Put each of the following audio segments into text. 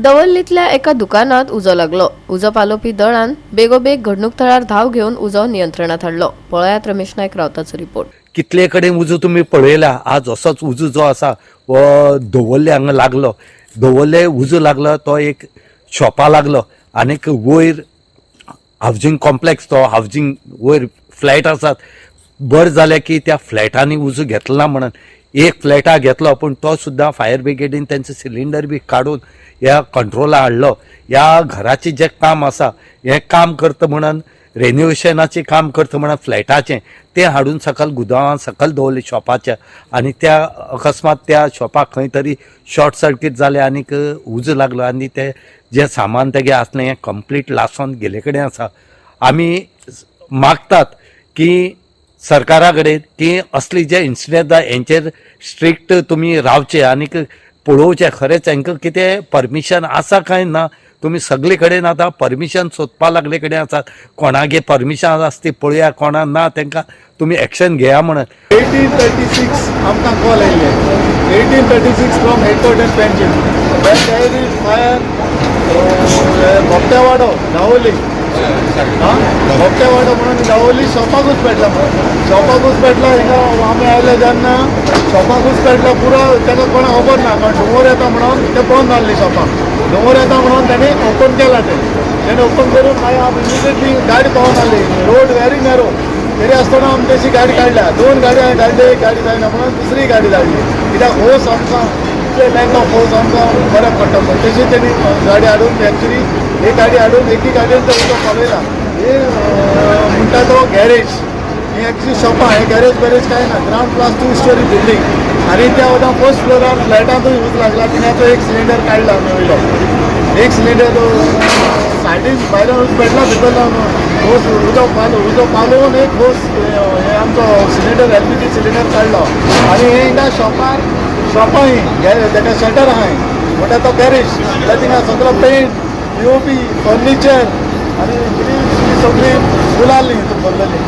दवल्लीतल्या एका दुकानात उजो लागलो. उजो पालोवपी दळान बेगोबेग घडणूक थळार धाव घेवन उजो नियंत्रणात हाडलो. पळयात रमेश नायक रावताचो रिपोर्ट. कितले कडेन उजो तुमी पळयला. आज असोच उजो जो आसा हो दवल्ले हांगा लागलो. दवल्ले उजो लागलो तो एक शॉपा लागलो आनीक वयर हावजींग कॉम्प्लेक्स तो हावजींग वयर फ्लॅट आसात. बरें जालें की त्या फ्लॅटांनी उजो घेतलो ना म्हणून एक फ्लॅटा घेतलो पूण तो सुद्दां फायर ब्रिगेडीन तेंचो सिलिंडर बी काडून ह्या कंट्रोला हाडलो. ह्या घराचें जें काम आसा हें काम करता म्हणून रेनोवेशनाचें काम करता म्हणून फ्लॅटाचें तें हाडून सकयल गुदांवां सकयल दवरलें शॉपाच्या आनी त्या अकस्मात त्या शॉपाक खंय तरी शॉर्ट सर्कीट जालें आनीक उजो लागलो आनी तें जें सामान तेगे आसलें हें कंप्लीट लासोन गेले कडेन आसा. आमी मागतात की सरकारा कडेन की असली जे इन्सिडेंट हेंचेर स्ट्रिक्ट तुमी रावचे आनीक पळोवचें खरेंच हांकां कितें परमिशन आसा काय ना. तुमी सगळे कडेन आतां परमिशन सोदपा लागले कडेन आसात. कोणागे परमिशन आसा ती पळया, कोणा ना तांकां तुमी एक्शन घेया म्हणून. 1836 आमकां कॉल आयिल्ले. 1836 from headquarter pension there is fire Bhogtewado Davoli. Bhogtewado म्हणून दावोली शॉपाकूच पेटला. शॉपाकूच पेटला. हिंगा आमी आयले जेन्ना शॉपाकूच पेटला पुरो. ताका कोणाक खबर ना कारण डोंगर येता म्हणून ते बंद जाल्ली शॉपाक. डोंगर येता म्हणून ताणी ओपन केला. तेणे ओपन करून मागीर आमी इमिजिएटली गाडी पावून आली. रोड व्हेरी नॅरो तरी आसतना आमी तशी गाडी काडल्या. 2 गाडी हांवें धाडले. एक गाडी जायना म्हणून दुसरी गाडी धाडली. कित्याक होस आमकां लँड ऑफ होस आमकां बऱ्याक पडटा पळय तशी तेणी गाडी हाडून एक्चुली एक गाडी हाडून एकी गाडयेन तो उदो पावयला. हे म्हणटा तो गॅरेज. ही एक्चुली शॉपां. हे गॅरेज बॅरेज कांय ना. ग्रावंड प्लस 2 स्टोरी बिल्डींग आनी त्या वयता फर्स्ट फ्लोरार फ्लॅटांतूय यूज लागला. तिण्याचो एक सिलिंडर काडला आमी वयलो. एक सिलिंडर सायडीन भायल्यान पेटला. भितर उदो पालोवन एक होस हे आमचो सिलिंडर LPG सिलिंडर काडलो. आनी हे हिंगा शॉपां ताका शटर आहाय म्हणटा तो गॅरेज. म्हणल्यार थिंगा सगळो पेंट POP फर्निचर आनी सगळी फुलांनी भरलेली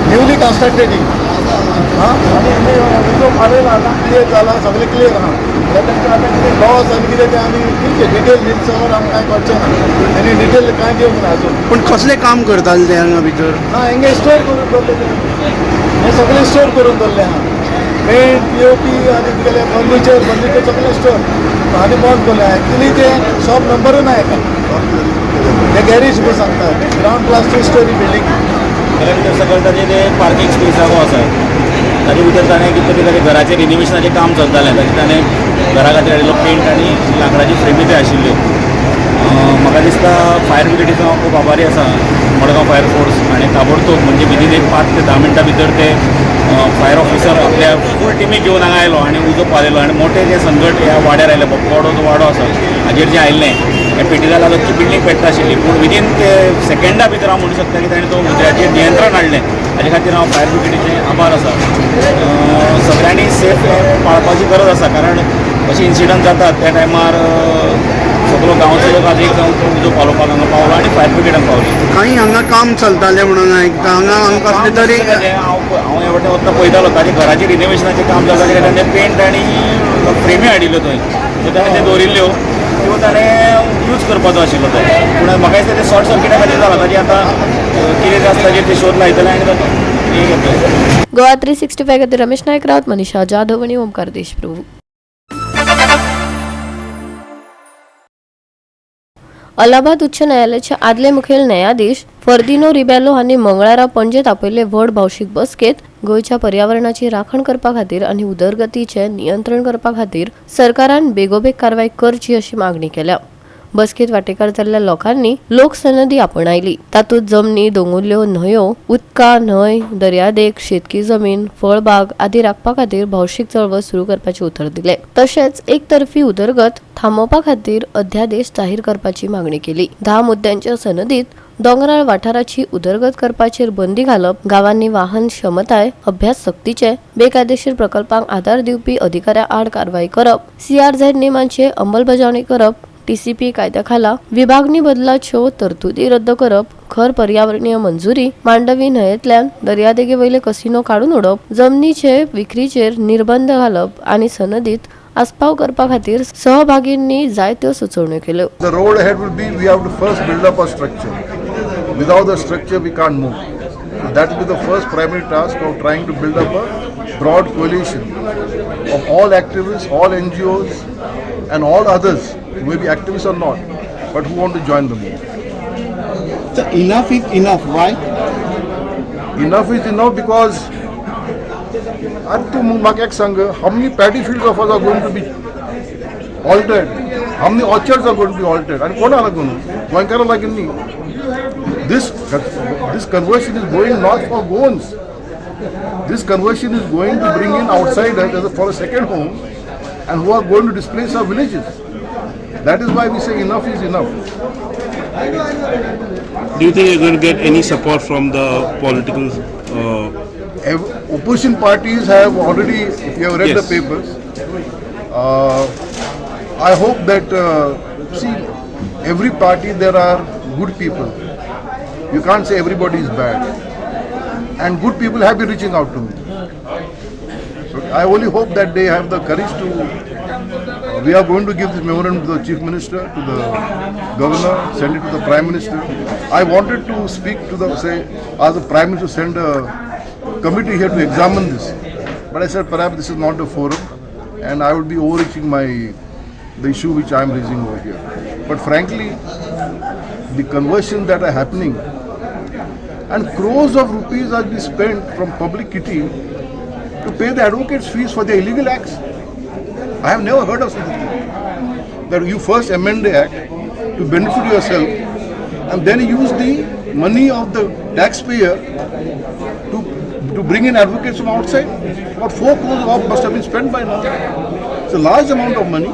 न्यूली कन्स्ट्रक्टेड. आनी उदो पालयला आतां क्लियर जाला. सगळें क्लियर आहा. तांकां आतां कितें लॉस आनी कितें तें आमी ठीक आहे डिटेल निल्सवर आमी कांय करचें ना. तेणी डिटेल कांय दिवंक ना अजून. पण कसले काम करताले ते हांगा भितर? हिंगा स्टोर करून दवरलेले. हे सगळें स्टोर करून दवरलें आहा. पेंट POP आनी तुगेलें फर्निचर सगळें स्टोर आनी बंद केलें. एक्चुली ते शॉप नंबरूय ना हेका. ते गॅरेज बी सांगतात. Ground plus 2 story building. ताच्या भितर सकयल ताजें तें पार्किंग स्पेस जागो आसा. ताजे भितर ताणें कितें तरी ताजें घराचें रिनोवेशनाचें काम चलतालें. ताजें ताणें घरा खातीर हाडिल्लो पेंट आनी लांकडाची फ्रेमी ते आशिल्ल्यो. म्हाका दिसता फायर ब्रिगेडीचो हांव खूब आभारी आसा. मडगांव फायर फोर्स आनी ताबडतोब म्हणजे विदीन एक 5 ते 10 मिनटां भितर ते फायर ऑफिसर आपल्या फूल टिमीक घेवन हांगा आयलो आनी उजो पालयलो. आनी मोठें जें संकट ह्या वाड्यार आयलें भोगटेवाडो जो वाडो आसा हाजेर जें आयिल्लें हें पेटिला लागतची बिल्डींग पेट्टा आशिल्ली. पूण विदीन ते सेकंडा भितर हांव म्हणूं शकता की ताणें तो उजऱ्याचेर नियंत्रण हाडलें. हाजे खातीर हांव फायर ब्रिगेडीचें आभार आसा. सगळ्यांनी सेफ पाळपाची गरज आसा कारण अशे इन्सिडंट जातात त्या टायमार सगळो गांवचो लोक आज एक जावन तो उजो पालोवपाक हांगा पावलो आनी फायर ब्रिगेडान पावली. काही हांगा काम चलतालें म्हणून आयकता. हांगा कसले तरी हांव हे वटेन वतना पळयतालो ताजे घराचें रिनोवेशनाचें काम जाता तेन्ना ताणें पेंट आनी फ्रेमी हाडिल्ल्यो थंय. सो ताणें ते दवरिल्ल्यो त्यो ताणें यूज करपाचो आशिल्लो तो. पूण म्हाका दिसता ते शॉर्ट सर्किटा खातीर जाला. ताजें आतां कितें आसा ताजेर ते शोध लायतले आनी ताचो हे घेतले. गोवा 365 खातीर रमेश नायक रावत, मनीषा जाधव आनी ओमकार देशप्रभू. अलाहाबाद उच्च न्यायालयाचे आदले मुखेल न्यायाधीश फर्दिनो रिबेलो हांणी मंगळारा पणजेंत आपयल्ले व्हड भौशीक बसकेंत गोंयच्या पर्यावरणाची राखण करपा खातीर आनी उदरगतीचें नियंत्रण करपा खातीर सरकारान बेगोबेग कारवाय करची अशी मागणी केल्या. बसकेंत वांटेकार जाल्ल्या लोकांनी लोकसनदी आपणायली. तातूंत जमनी, दोंगुल्ल्यो, न्हंयो, उदका, न्हंय, दर्यादेग, शेतकी जमीन, फळबाग आदी राखपा खातीर भौशीक चळवळ सुरू करपाचे उतर दिले. तशेंच एकतर्फी उदरगत थांबोवपा खातीर अध्यादेश जाहीर करपाची मागणी केली. 10 मुद्द्यांच्या सनदीत दोंगराळ वाठाराची उदरगत करपाचेर बंदी घालप, गांवांनी वाहन क्षमताय अभ्यास सक्तीचे, बेकायदेशीर प्रकल्पांक आदार दिवपी अधिकाऱ्या आड कारवाई करप, CRZ नेमांची अंमलबजावणी करप, TCP कायद्याखाला विभागणी बदलाच्यो तरतुदी रद्द करप, खर पर्यावरणीय मंजुरी, मांडवी न्हंयेंतल्यान दर्यादेगे वयले कसिनो काडून उडोवप, जमनीचे विक्रीचेर निर्बंध घालप आनी सनदीत आस्पाव करपा खातीर सहभागींनी जायत्यो सुचोवण्यो केल्यो. The road ahead will be, we have to first build up a structure. Without the structure, we can't move. So that will be the first primary task of trying to build up a broad coalition of all activists, all NGOs, and all others, who may be activists or not, but who want to join the movement. So enough is enough. Why? Enough is enough because at the Makak Sangha, how many paddy fields of us are going to be altered? How many orchards are going to be altered? And what are going to This conversion is going not for goans. This conversion is going to bring in outsiders for a second home and who are going to displace our villages. That is why we say enough is enough. Do you think you're going to get any support from the political? Opposition parties have already, if you have read Yes. the papers, I hope that, see, every party there are good people. You can't say everybody is bad. And good people have been reaching out to me. So I only hope that they have the courage to, we are going to give this memorandum to the Chief Minister, to the Governor, send it to the Prime Minister. I wanted to speak to the, say, ask the Prime Minister to send a committee here to examine this. But I said perhaps this is not the forum and I would be overreaching the issue which I am raising over here. But frankly, the conversions that are happening and crores of rupees are being spent from public kitty to pay the advocates' fees for their illegal acts. I have never heard of such a thing. That you first amend the act to benefit yourself and then use the money of the taxpayer to bring in advocates from outside. About 4 crores must have been spent by now. It's a large amount of money.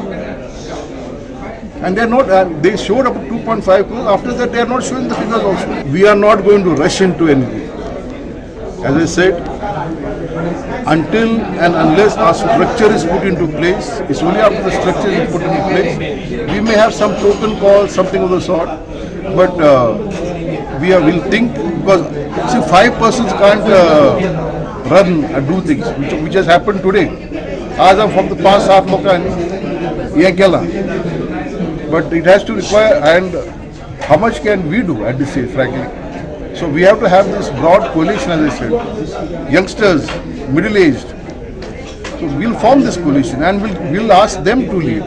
And they're not, they showed up 2.5 crores. After that, they are not showing the figures also. We are not going to rush into anything. As I said, until and unless our structure is put into place, it's only after the structure is put into place, we may have some token call, something of the sort. But we'll think, because see, 5 persons can't run and do things, which has happened today. As I'm from the past 7 local, ye kela. But it has to require, and how much can we do at this stage, frankly? So we have to have this broad coalition, as I said, youngsters, middle-aged. So we'll form this coalition and we'll ask them to lead.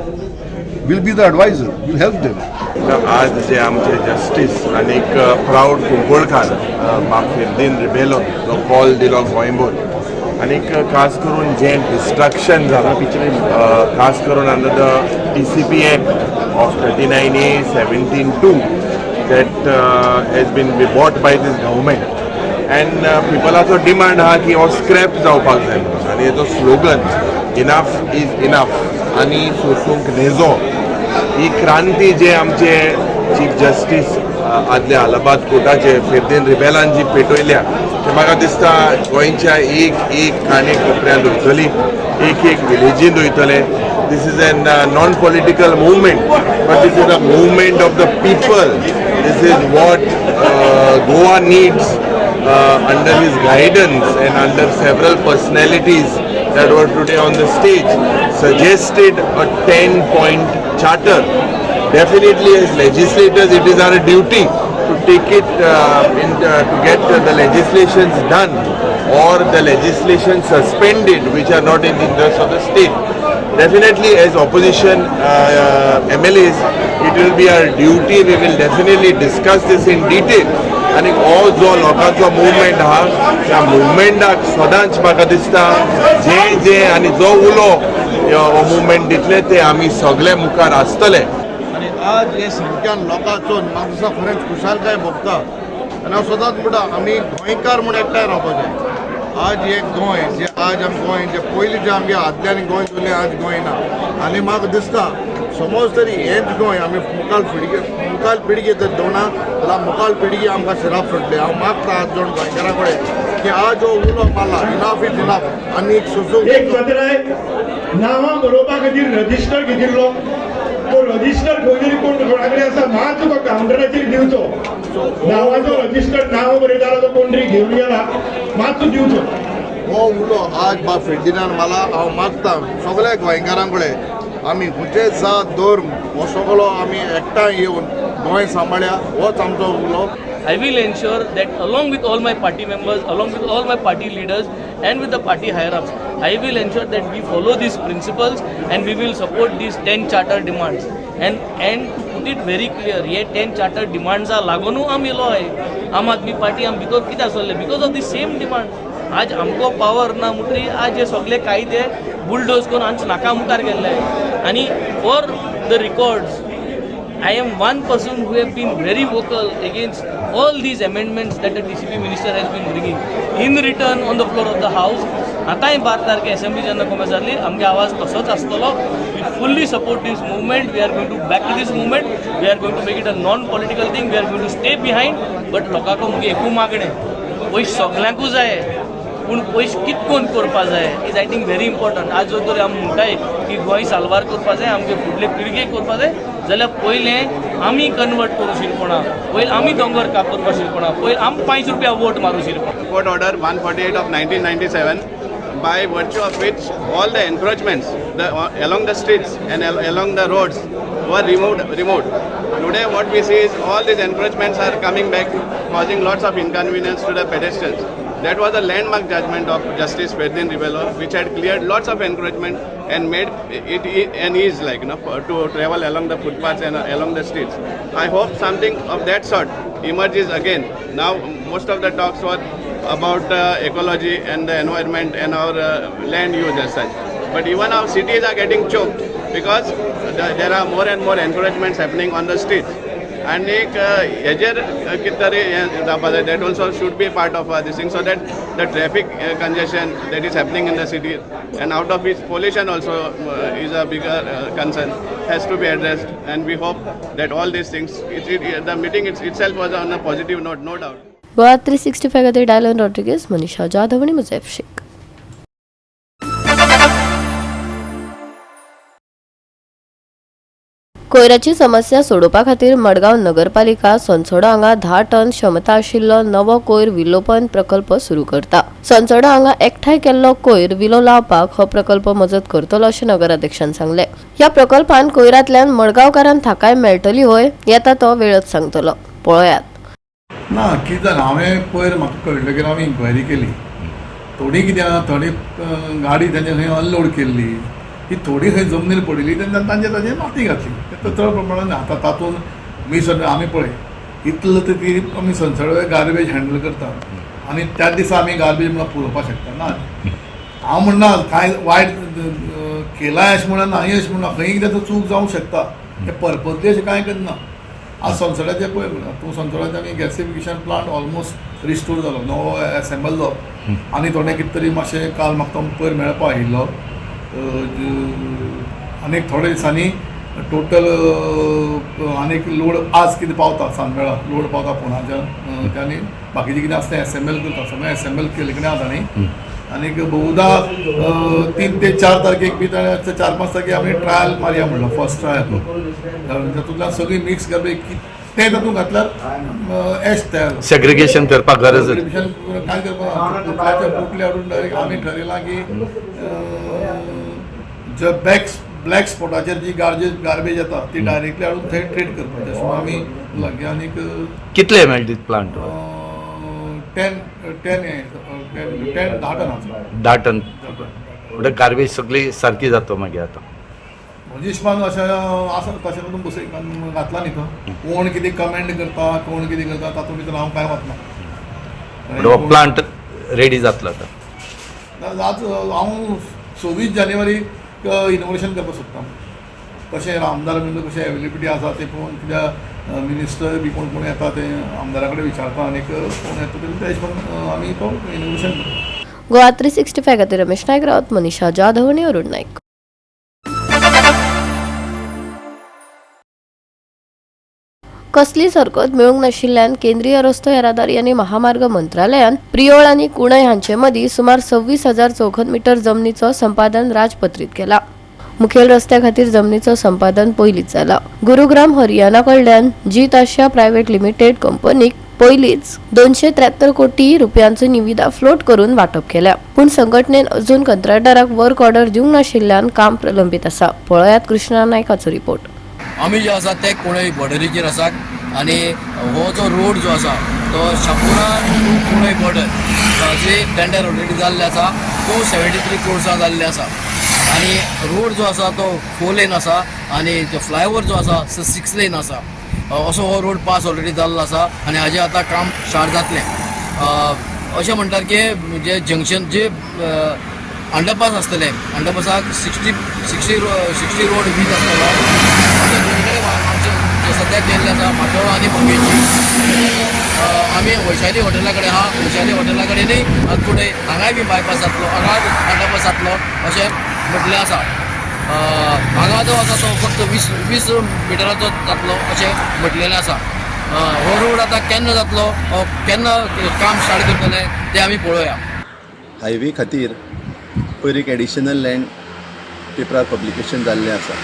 We'll be the advisor, we'll help them. आज जे आमचे justice आणि एक proud कुंकोळकार माफिर्दीन Rebelo जो call दिलो गोंयभर आणि खास करून जे डिस्ट्रक्शन जालां खास करून under the TCP Act of 39A 17(2) that has been bought by this government and people also demand हा की हो स्क्रॅप जावपाक जाय आणि हेजो स्लोगन इनफ इज इनफ आणि सोसूंक नेजो ही क्रांती जे आमचे चीफ जस्टीस आदले अलाहाबाद कोर्टाचे फिर्दीन रिबेलान जी पेटयल्या ते म्हाका दिसता गोंयच्या एक आनी कोपऱ्यांत वयतली एक विलेजीन वयतले. This is a non-political movement, but this is a movement of the people. This is what Goa needs under his guidance and under several personalities that were today on the stage, suggested a 10-point charter. Definitely as legislators, it is our duty to take it to get the legislations done or the legislation suspended which are not in the interest of the state. Definitely as opposition MLAs, it will be our duty, we will definitely discuss this in detail. आणि हो जो लोकांचो movement आहा त्या मुवमेंटाक सदांच म्हाका दिसता जे आनी जो उलो हो मुवमेंट दितले ते आमी सगळे मुखार आसतले. आणि आज हे संख्यान लोकांचो म्हाका दिसता खरेंच खुशालकाय भोगता आनी हांव सदांच म्हणटा आमी गोंयकार म्हूण एकठांय रावपाचें. आज हे गोंय जे आज आमी गोंय जे पयलीं जे आमगे आदल्यान गोंय चल्लें आज गोंय ना आनी म्हाका दिसता समज तरी हेंच गोंय आमी मुखाल पिळगे जर दोना जाल्यार मुखाल पिळगी आमकां शिराप सुटली. हांव मागता आज जोड गोंयकारा कडेन की आज जो उलो मारला इनफ इज इनफ आनी एक सदराय नांवां बरोवपा खातीर रजिस्टर घेतिल्लो तो रजिस्टर खंय तरी कोण कोणा कडेन आसा मात तुका कावंटराचेर दिवचो. नांवाचो रजिस्टर नांव बरयतालो तो कोण तरी घेवन गेला मात दिवचो. हो उलो आज बा फिल्डिनान मला हांव मागता सगळ्या गोंयकारां कडेन आमी खंयचे जात धर्म हो सगळो आमी एकठांय येवन गोंय सांबाळया होच आमचो उलो. I will ensure that along with all my party members, along with all my party leaders and with the party higher-ups, I will ensure that we follow these principles and we will support these 10 charter demands. And to put it very clear, ये 10 charter demands लागून आम yellow आहे. आम आदमी party आम भितर कित्याक सरले because of the same demand. आज आमको पावर ना मुटरी आज हे सगळे कायदे बुलडोज करून आमच्या नाका मुखार गेल्ले आनी for the records I am one person who have been very vocal against all these amendments that the TCP minister has been bringing. In return, on the floor of the house, आतांय 12 तारखे assembly जेन्ना comment जाल्ली आमगे आवाज तसोच आसतलो. We fully support this movement. We are going to back to this movement. We are going to make it a non-political thing. We are going to stay behind. But लोकांक मुगे एकू मागणें पयस सगळ्यांकू जाय पूण पयस कितकोन करपा जाय is I think very important. आज जर तर आमी म्हणटाय की गोंय साल्वार करपा जाय आमगे फुडले पिळगेक करपा जाय जाल्यार पयलें आमी कन्वर्ट करूं शिरपणा, पयलीं आमी दोंगर काप करपा शिरपणा, पयलीं आमी ₹5 वोट मारूं शिरपणा. Court Order 148 of 1997, by virtue of which all the encroachments along the streets and along the roads were removed. Today what we see is all these encroachments are coming back, causing lots of inconvenience to the pedestrians. That was a landmark judgment of Justice Ferdinand Ribello, which had cleared lots of encroachment and made it an ease to travel along the footpaths and along the streets. I hope something of that sort emerges again. Now most of the talks were about ecology and the environment and our land use as such. But even our cities are getting choked because there are more and more encroachments happening on the streets. And हेजेर कितें तरी जावपा जाय, that also should be part of this thing, so that the traffic congestion that is happening in the city and out of which pollution also is a bigger concern has to be addressed. And we hope that all these things, the meeting itself was on a positive note, no doubt. Goa 365 खातीर Dylan Rodriguez, Manisha Jadhav आनी मुजैफ शेख. कोयराची समस्या सोडोवपा खातीर मडगांव नगरपालिका संसोडा हांगा 10 ton क्षमता आशिल्लो नवो कोयर विलोपन प्रकल्प सुरू करता. संसोडा हांगा एकठांय केल्लो कोयर विलो लावपाक हो प्रकल्प मजत करतलो अशें नगराध्यक्षान सांगले. ह्या प्रकल्पान कोयरांतल्यान मडगांवकारांक थाकाय मेळटली होय, येता तो वेळच सांगतलो. पळयात. ना कितें जालें हांवें पयर म्हाका कळटलें की हांवें इन्क्वायरी केली. थोडी कितें थोडी गाडी तेंचे खंय अनलोड केल्ली, ही थोडी खंय जमनीर पडिल्ली तेन्ना तांचे माती घातली. चड प्रमाणान आतां तातूंत आमी पळय इतलो ती आमी संसद गार्बेज हँडल करता आनी त्याच दिसा आमी गार्बेज म्हणून पुरोवपाक शकता ना. हांव म्हणना कांय वायट केलाय अशें म्हणून नाही अशें म्हणना, खंय कितें तो चूक जावंक शकता, तें पर्पजली अशें कांय करना. आज संसदाचें पळय तूं संसदाचें आमी गॅसिफिकेशन प्लांट ऑलमोस्ट रिस्टोर जालो, नवो एसेंबल जालो आनी थोडें कितें तरी मातशें काल म्हाका तो पयर मेळपाक आयिल्लो. आनीक थोड्या दिसांनी टोटल आनीक लोड आज कितें पावता सांजवेळा लोड पावता फोनाच्या त्यांनी बाकीचें कितें आसता एसेंबल करता, सगळें एसेंबल केलें कितें आसा न्ही. आनीक बहुदा 3 ते 4 तारखेक बी 4-5 तारखेक आमी ट्रायल मारया म्हणलो, फर्स्ट ट्रायल. तातूंतल्यान सगळी मिक्स गार्बेज तें तातूंत घातल्यार एश तयार सेग्रिगेशन करपाक गरज काय करपाक पोटले हाडून डायरेक्ट आमी ठरयलां की जे ब्लॅक स्पॉटाचेर जी गार्बेज येता ती डायरेक्टली हाडून थंय ट्रीट करपाचें. सो आमी लागी आनीक कितले एमएल प्लांट 10 टनाचो 10 टन म्हणजे गार्बेज सगळी सारकी जातो मागीर. आतां म्हणजे इश्मान अशें आसा तशें करून बसय घातला न्ही तो. कोण कितें कमेंट करता कोण कितें करता तातूंत भितर हांव कांय वचना. प्लांट रेडी जातलो आतां. आज हांव 26 जानेवारीक इनोग्रेशन करपाक सोदता. कशें आमदार बीन कशें एवेलेबिलिटी आसा तें पळोवन कित्याक मिनिस्टर बी कोण कोण येता तें आमदारा कडेन विचारता आनीक कोण येता तें हिशोबान आमी तो इनोग्रेशन करता. गोवा 365 खातीर रमेश नायक रावत, मनीषा जाधव आनी अरुण नायक. कसली सरकत मेळूंक नाशिल्ल्यान केंद्रीय रस्तो येरादारी आनी महामार्ग मंत्रालयान प्रियोळ आनी कुणय हांचे मदीं सुमार 26,000 चौखण मीटर जमनीचो संपादन राजपत्रीत केला. मुखेल रस्त्या खातीर जमनीचो संपादन पयलींच जाला. गुरुग्राम हरियाणा कडल्यान जीत आशिया प्रायव्हेट लिमिटेड कंपनीक पयलींच 273 कोटी रुपयांचो निविदा फ्लोट करून वाटप केल्या, पूण संघटनेन अजून कंत्राटदाराक वर्क ऑर्डर दिवंक नाशिल्ल्यान काम प्रलंबीत आसा. पळयात कृष्णा नायकाचो रिपोर्ट. आमी जे आसा ते कोणय बॉर्डरीचेर आसात आनी हो जो रोड जो आसा तो शापुरा टू पुणे बॉर्डर ताचे टेंडर ऑलरेडी जाल्ले आसा. तो 73 क्रोर्सां जाल्ले आसा आनी रोड जो आसा तो 4 लेन आसा आनी तो फ्लायओवर जो आसा तो 6 लेन आसा. असो हो रोड पास ऑलरेडी जाल्लो आसा आनी हाजें आतां काम स्टार्ट जातलें. अशें म्हणटात की जे जंक्शन जे अंडरपास आसतले, अंडरपासाक 60 रोड वीज आसतलो. आमचे सद्याक गेल्ले आसा माटोळो आनी मंगेशी. आमी वैशाली हॉटेला कडेन आहा, वैशाली हॉटेला कडेनूय फुडें हांगाय बी बायपास जातलो, हांगा अंडरपास जातलो अशें म्हटलें आसा. हांगा जो आसा तो फक्त 20 मिटराचो जातलो अशें म्हटलेलें आसा. हो रोड आतां केन्ना जातलो, केन्ना काम स्टार्ट करतले तें आमी पळोवया. हायवे खातीर पयलीं एडिशनल लँड पेपरार पब्लिकेशन जाल्लें आसा.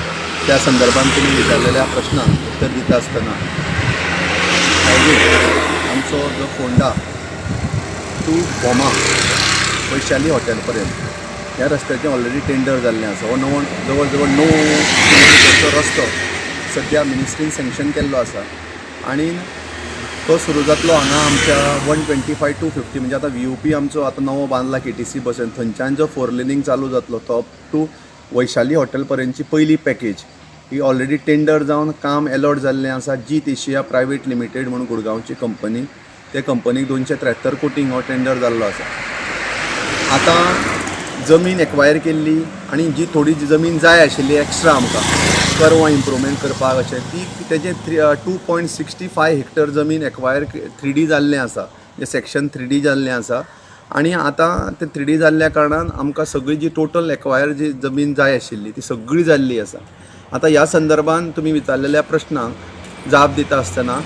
त्या संदर्भात तुमी विचारलेल्या प्रश्नांक उत्तर दिता आसतना हायवे आमचो जो Phonda to Bhoma Vaishali hotel पर्यंत ह्या रस्त्याचें ऑलरेडी टेंडर जाल्लें आसा. हो नवो जवळ जवळ 9 किलोमिटरचो रस्तो सद्या मिनिस्ट्रीन सँक्शन केल्लो आसा आनी तो सुरू जातलो हांगा आमच्या 125 to 50 म्हणजे आतां VOP आमचो आतां नवो बांदला KTC बसन थंयच्यान जो 4 लेनींग चालू जातलो तो अप टू वैशाली हॉटेल पर्यंतची पयली पॅकेज ही ऑलरेडी टेंडर जावन काम अलॉट जाल्लें आसा. जीत एशिया प्रायवेट लिमिटेड म्हणून गुडगांवची कंपनी, ते कंपनीक 273 कोटींक हो टेंडर जाल्लो आसा. आतां जमीन एक्वायर केल्ली आनी जी थोडी जमीन जाय आशिल्ली एक्स्ट्रा आमकां करवां इम्प्रुवमेंट करपाक अशें ती तेजें 2.65 हेक्टर जमीन एक्वायर 3D जाल्लें आसा. जें सेक्शन 3D जाल्लें आसा आनी आतां तें 3D जाल्ल्या कारणान आमकां सगळी जी टोटल एक्वायर जी जमीन जाय आशिल्ली ती सगळी जाल्ली आसा. आतां ह्या संदर्भान तुमी विचारलेल्या प्रश्नांक जाप दिता आसतना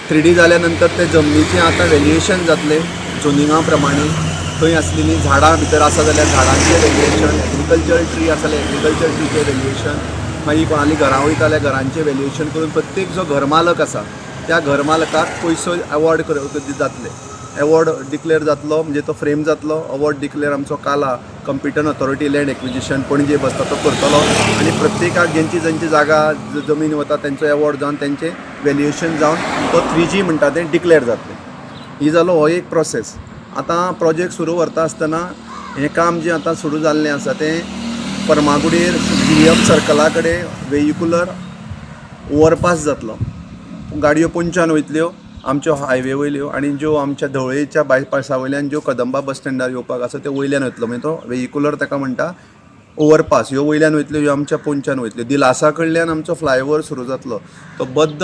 3D जाल्या नंतर ते जमनीचें आतां व्हॅल्युएशन जातलें झोनिंगा प्रमाणे. थंय आसलेलीं झाडां भितर आसा जाल्यार झाडांचें व्हॅल्युएशन, एग्रीकल्चर ट्री आसा जाल्यार एग्रीकल्चर ट्रीचें व्हॅल्युएशन, मागीर कोणाली घरां वयता जाल्यार घरांचें व्हॅल्युएशन करून प्रत्येक जो घरमालक आसा त्या घरमालकाक पयसो अवॉर्ड जातले. अवॉर्ड डिक्लेअर जातलो म्हणजे तो फ्रेम जातलो. अवॉर्ड डिक्लेअर आमचो काला कंपिटंट ऑथॉरिटी लँड एक्विजिशन पणजे बसता तो करतलो आनी प्रत्येकाक ज्यांची जागा जमीन वता तेंचो अवॉर्ड जावन तेंचें व्हॅल्युएशन जावन तो 3G म्हणटा तें डिक्लेअर जातलें. ही जालो हो एक प्रोसेस. आतां प्रोजेक्ट सुरू व्हरता आसतना हें काम जें आतां सुरू जाल्लें आसा तें परमागुडेर GM सर्कला कडेन वेहिक्युलर ओवरपास जातलो. गाडयो पोंच्यान वयतल्यो आमच्यो हायवे वयल्यो आनी ज्यो आमच्या धवळेच्या बायपासा वयल्यान ज्यो कदंबा बस स्टँडार येवपाक आसा त्यो वयल्यान वयतलो. म्हणजे तो वेहिक्युलर ताका म्हणटा ओवरपास ह्यो वयल्यान वयतल्यो, ह्यो आमच्या पोंच्यान वयतल्यो. दिलासा कडल्यान आमचो फ्लायओवर सुरू जातलो. तो बद्द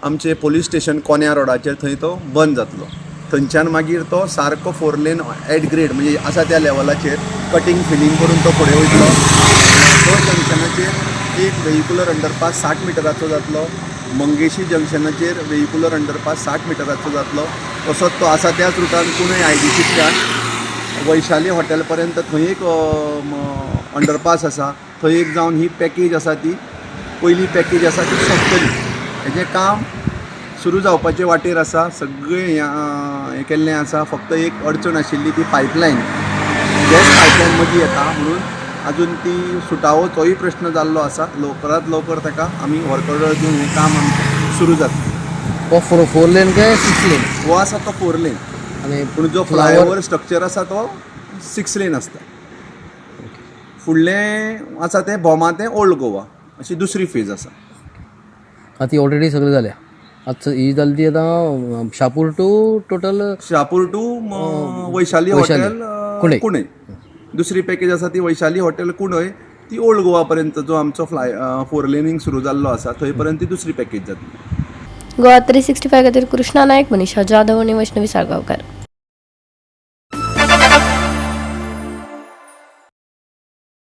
आमचे पोलीस स्टेशन कोन्या रोडाचेर थंय तो बंद जातलो. थंयच्यान मागीर तो सारको 4 लेन एट ग्रेड म्हणजे आसा त्या लेवलाचेर कटींग फिलिंग करून तो फुडें वयतलो. तो जंक्शनाचेर एक वेहिक्युलर अंडरपास 60 मिटराचो जातलो. मंगेशी जंक्शनाचेर वेहिक्युलर अंडरपास 60 मिटराचो जातलो. तसोच तो आसा त्याच रुटान कुणय IDCतल्यान वैशाली हॉटेल पर्यंत थंय एक अंडरपास आसा. थंय एक जावन ही पॅकेज आसा ती पयली पॅकेज आसा ती सोंपतली. हेजें काम सुरू जावपाचे वाटेर आसा. सगळें हें केल्लें आसा. फक्त एक अडचण आशिल्ली ती पायपलायन, गॅस पायपलायन मदीं येता म्हणून अजून ती सुटावो तोय प्रश्न जाल्लो आसा. लवकरात लवकर ताका आमी वर्क ऑर्डर दिवन हें काम आमचें सुरू जातलें. हो 4 लेन काय 6 लेन? हो आसा तो 4 लेन आनी पूण जो फ्लायओवर स्ट्रक्चर आसा तो 6 लेन आसता. फुडलें आसा तें बोमा तें ओल्ड गोवा अशी दुसरी फेज आसा. आतां ऑलरेडी सगळें जालें. आतां ही जाली ती आतां Shapur to total Shapur to Vaishali hotel कुणय. दुसरी पॅकेज आसा ती वैशाली हॉटेल कुणय ती ओल्ड गोवा पर्यंत जो आमचो 4 लेनींग सुरू जाल्लो आसा थंय पर्यंत ती दुसरी पॅकेज जातली. गोवा 365 खातीर कृष्णा नायक, मनीषा जाधव आनी वैष्णवी साळगांवकार.